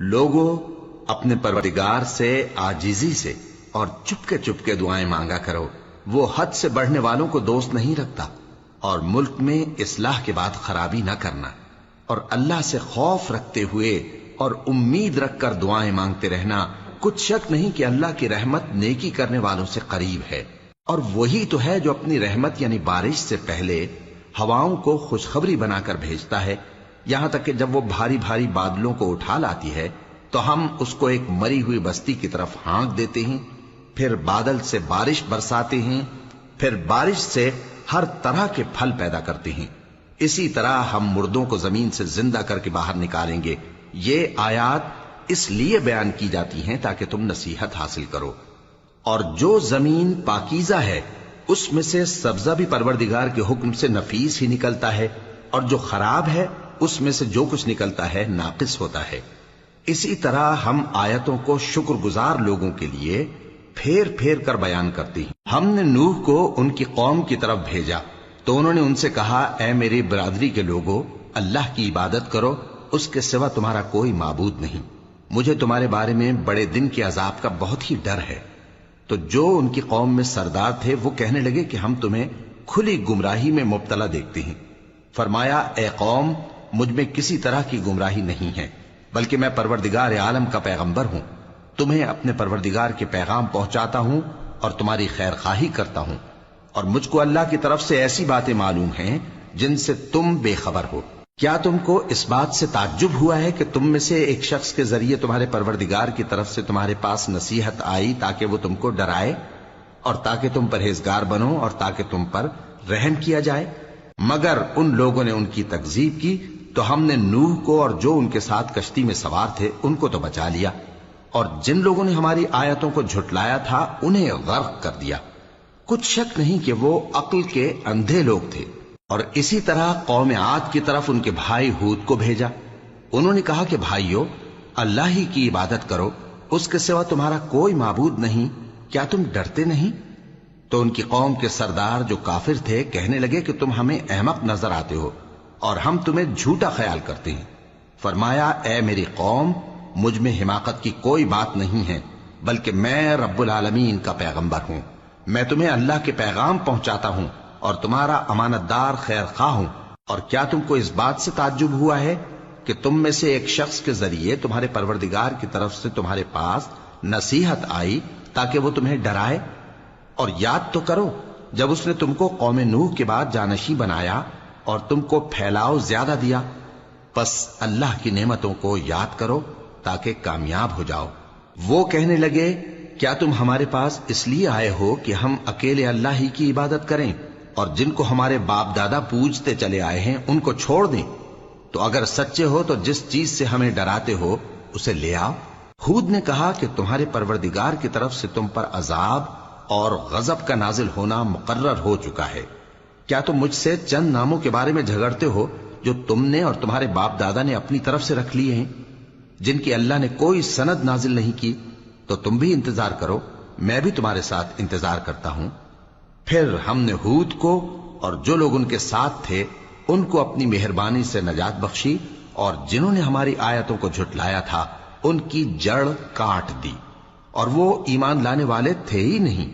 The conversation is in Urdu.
لوگوں اپنے پروردگار سے عاجزی سے اور چپکے دعائیں مانگا کرو، وہ حد سے بڑھنے والوں کو دوست نہیں رکھتا، اور ملک میں اصلاح کے بعد خرابی نہ کرنا، اور اللہ سے خوف رکھتے ہوئے اور امید رکھ کر دعائیں مانگتے رہنا۔ کچھ شک نہیں کہ اللہ کی رحمت نیکی کرنے والوں سے قریب ہے، اور وہی تو ہے جو اپنی رحمت یعنی بارش سے پہلے ہواؤں کو خوشخبری بنا کر بھیجتا ہے، یہاں تک کہ جب وہ بھاری بھاری بادلوں کو اٹھا لاتی ہے تو ہم اس کو ایک مری ہوئی بستی کی طرف ہانک دیتے ہیں، پھر بادل سے بارش برساتے ہیں، پھر بارش سے ہر طرح کے پھل پیدا کرتے ہیں۔ اسی طرح ہم مردوں کو زمین سے زندہ کر کے باہر نکالیں گے۔ یہ آیات اس لیے بیان کی جاتی ہیں تاکہ تم نصیحت حاصل کرو۔ اور جو زمین پاکیزہ ہے اس میں سے سبزہ بھی پروردگار کے حکم سے نفیس ہی نکلتا ہے، اور جو خراب ہے اس میں سے جو کچھ نکلتا ہے ناقص ہوتا ہے۔ اسی طرح ہم آیتوں کو شکر گزار لوگوں کے لیے پھیر پھیر کر بیان کرتے ہیں۔ ہم نے نوح کو ان کی قوم کی طرف بھیجا تو انہوں نے ان سے کہا، اے میری برادری کے لوگوں، اللہ کی عبادت کرو، اس کے سوا تمہارا کوئی معبود نہیں۔ مجھے تمہارے بارے میں بڑے دن کے عذاب کا بہت ہی ڈر ہے۔ تو جو ان کی قوم میں سردار تھے وہ کہنے لگے کہ ہم تمہیں کھلی گمراہی میں مبتلا دیکھتے ہیں۔ فرمایا، اے قوم، مجھ میں کسی طرح کی گمراہی نہیں ہے، بلکہ میں پروردگار عالم کا پیغمبر ہوں، تمہیں اپنے پروردگار کے پیغام پہنچاتا ہوں اور تمہاری خیر خواہی کرتا ہوں، اور مجھ کو اللہ کی طرف سے ایسی باتیں معلوم ہیں جن سے تم بے خبر ہو۔ کیا تم کو اس بات سے تعجب ہوا ہے کہ تم میں سے ایک شخص کے ذریعے تمہارے پروردگار کی طرف سے تمہارے پاس نصیحت آئی تاکہ وہ تم کو ڈرائے اور تاکہ تم پرہیزگار بنو اور تاکہ تم پر رحم کیا جائے؟ مگر ان لوگوں نے ان کی تکذیب کی تو ہم نے نوح کو اور جو ان کے ساتھ کشتی میں سوار تھے ان کو تو بچا لیا، اور جن لوگوں نے ہماری آیتوں کو جھٹلایا تھا انہیں غرق کر دیا۔ کچھ شک نہیں کہ وہ عقل کے اندھے لوگ تھے۔ اور اسی طرح قوم عاد کی طرف ان کے بھائی ہود کو بھیجا۔ انہوں نے کہا کہ بھائیو، اللہ ہی کی عبادت کرو، اس کے سوا تمہارا کوئی معبود نہیں، کیا تم ڈرتے نہیں؟ تو ان کی قوم کے سردار جو کافر تھے کہنے لگے کہ تم ہمیں احمق نظر آتے ہو اور ہم تمہیں جھوٹا خیال کرتے ہیں۔ فرمایا، اے میری قوم، مجھ میں حماقت کی کوئی بات نہیں ہے، بلکہ میں رب العالمین کا پیغمبر ہوں۔ میں تمہیں اللہ کے پیغام پہنچاتا ہوں اور تمہارا امانت دار خیر خواہ ہوں۔ اور کیا تم کو اس بات سے تعجب ہوا ہے کہ تم میں سے ایک شخص کے ذریعے تمہارے پروردگار کی طرف سے تمہارے پاس نصیحت آئی تاکہ وہ تمہیں ڈرائے؟ اور یاد تو کرو جب اس نے تم کو قوم نوح کے بعد جانشین بنایا اور تم کو پھیلاؤ زیادہ دیا، پس اللہ کی نعمتوں کو یاد کرو تاکہ کامیاب ہو جاؤ۔ وہ کہنے لگے، کیا تم ہمارے پاس اس لیے آئے ہو کہ ہم اکیلے اللہ ہی کی عبادت کریں اور جن کو ہمارے باپ دادا پوجتے چلے آئے ہیں ان کو چھوڑ دیں؟ تو اگر سچے ہو تو جس چیز سے ہمیں ڈراتے ہو اسے لے آؤ۔ ہود نے کہا کہ تمہارے پروردگار کی طرف سے تم پر عذاب اور غضب کا نازل ہونا مقرر ہو چکا ہے۔ کیا تم مجھ سے چند ناموں کے بارے میں جھگڑتے ہو جو تم نے اور تمہارے باپ دادا نے اپنی طرف سے رکھ لیے ہیں، جن کی اللہ نے کوئی سند نازل نہیں کی؟ تو تم بھی انتظار کرو، میں بھی تمہارے ساتھ انتظار کرتا ہوں۔ پھر ہم نے ہود کو اور جو لوگ ان کے ساتھ تھے ان کو اپنی مہربانی سے نجات بخشی، اور جنہوں نے ہماری آیتوں کو جھٹلایا تھا ان کی جڑ کاٹ دی، اور وہ ایمان لانے والے تھے ہی نہیں۔